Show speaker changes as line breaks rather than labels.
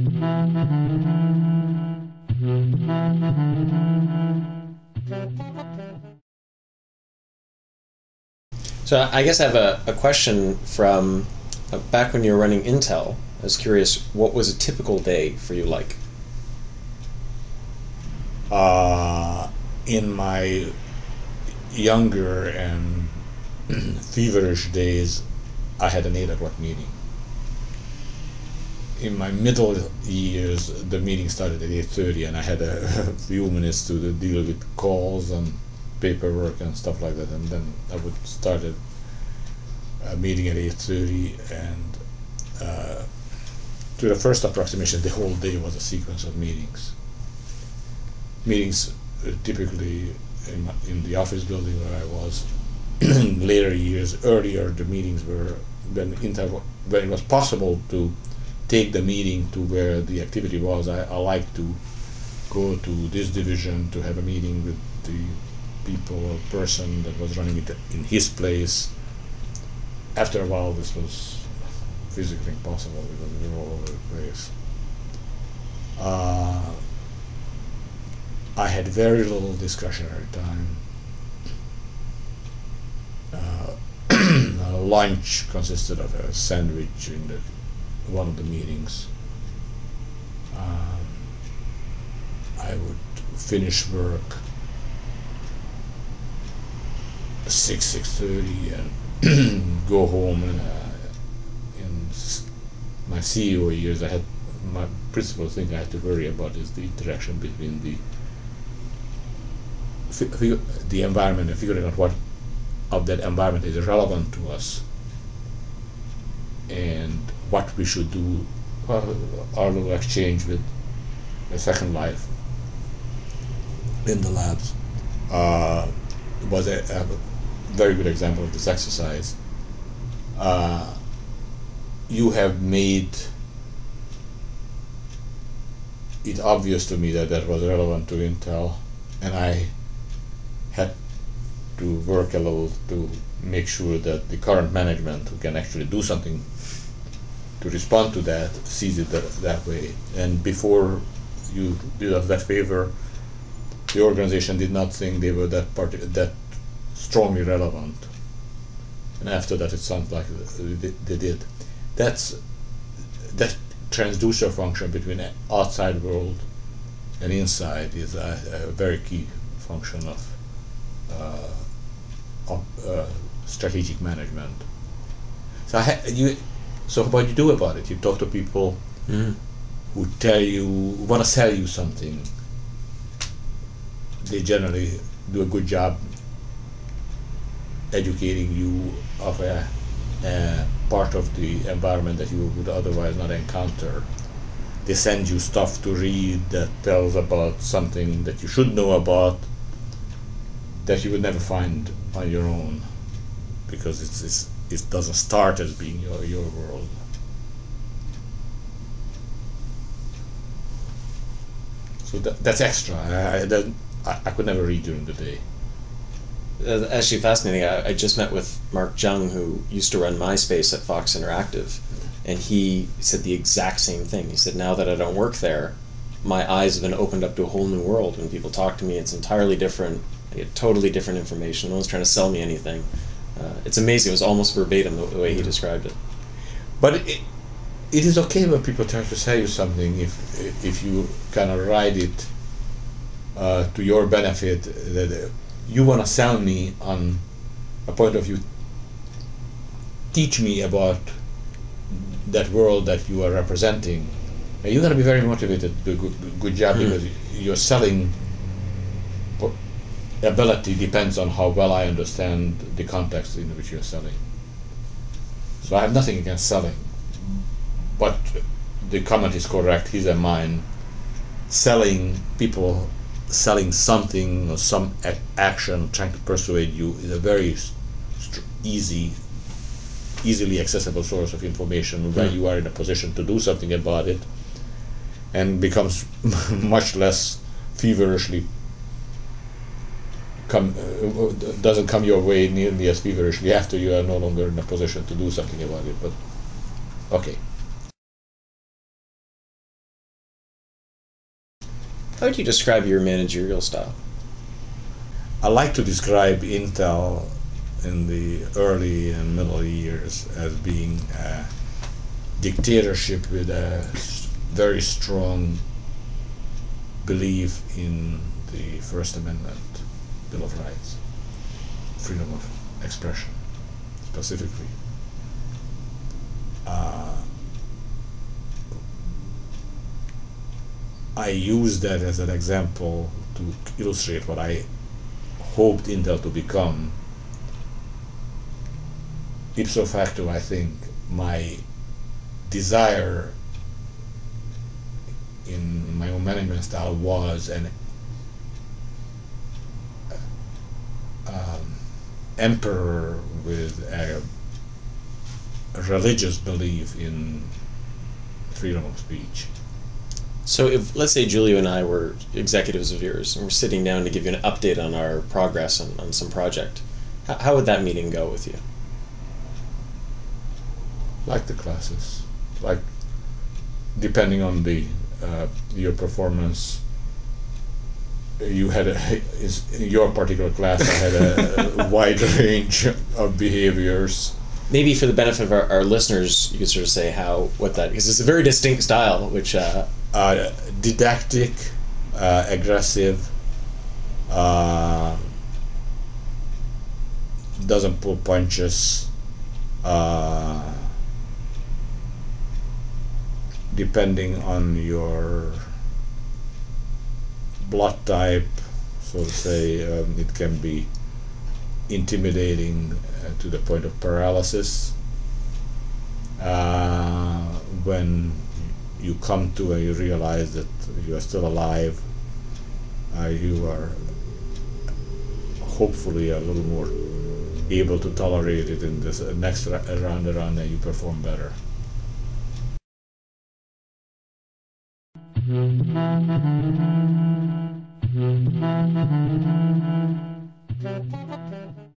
So I guess I have a question from back when you were running Intel. I was curious, what was a typical day for you like?
In my younger and feverish days, I had an 8 o'clock meeting. In my middle years, the meeting started at 8:30, and I had a few minutes to deal with calls and paperwork and stuff like that, and then I would start a meeting at 8:30, and to the first approximation, the whole day was a sequence of meetings. Meetings typically in the office building where I was. In later years, earlier, the meetings were when it was possible to take the meeting to where the activity was. I like to go to this division to have a meeting with the people or person that was running it in his place. After a while, this was physically impossible because we were all over the place. I had very little discretionary time. Lunch consisted of a sandwich in one of the meetings. I would finish work 6:30 and go home. And in my CEO years, I had my principal thing I had to worry about is the interaction between the environment and figuring out what of that environment is relevant to us and what we should do, our little exchange with the Second Life in the labs was a very good example of this exercise. You have made it obvious to me that that was relevant to Intel, and I had to work a little to make sure that the current management who can actually do something to respond to that sees it that way. And before you did us that favor, the organization did not think they were that strongly relevant. And after that, it sounds like they did. That transducer function between the outside world and inside is a very key function of strategic management. So what do you do about it? You talk to people who want to sell you something. They generally do a good job educating you of a part of the environment that you would otherwise not encounter. They send you stuff to read that tells about something that you should know about that you would never find on your own, because it doesn't start as being your world. So that's extra. I could never read during the day.
Actually fascinating. I just met with Mark Jung, who used to run MySpace at Fox Interactive, and he said the exact same thing. He said, now that I don't work there, my eyes have been opened up to a whole new world. When people talk to me, it's entirely different. I get totally different information. No one's trying to sell me anything. It's amazing. It was almost verbatim the way he described it.
But it is okay when people try to sell you something if you kind of ride it to your benefit. That you want to sell me on a point of view. Teach me about that world that you are representing. And you're going to be very motivated to do a good job because you're selling. Ability depends on how well I understand the context in which you're selling. So I have nothing against selling, but the comment is correct, his and mine. People selling something or some action, trying to persuade you, is a very easily accessible source of information where you are in a position to do something about it, and becomes much less feverishly doesn't come your way nearly as feverishly after you are no longer in a position to do something about it. But okay.
How would you describe your managerial style?
I like to describe Intel in the early and middle years as being a dictatorship with a very strong belief in the First Amendment Bill of Rights, freedom of expression specifically. I use that as an example to illustrate what I hoped Intel to become. Ipso facto, I think my desire in my own management style was an emperor with a religious belief in freedom of speech.
So if, let's say, Julio and I were executives of yours, and we're sitting down to give you an update on our progress on some project, how would that meeting go with you?
Like the classes, like depending on the your performance. You had in your particular class, I had a wide range of behaviors.
Maybe for the benefit of our listeners, you could sort of say what that, because it's a very distinct style, which
didactic, aggressive, doesn't pull punches, depending on your blood type, so to say, it can be intimidating to the point of paralysis. When you come to and you realize that you are still alive, you are hopefully a little more able to tolerate it in this next round around, and you perform better.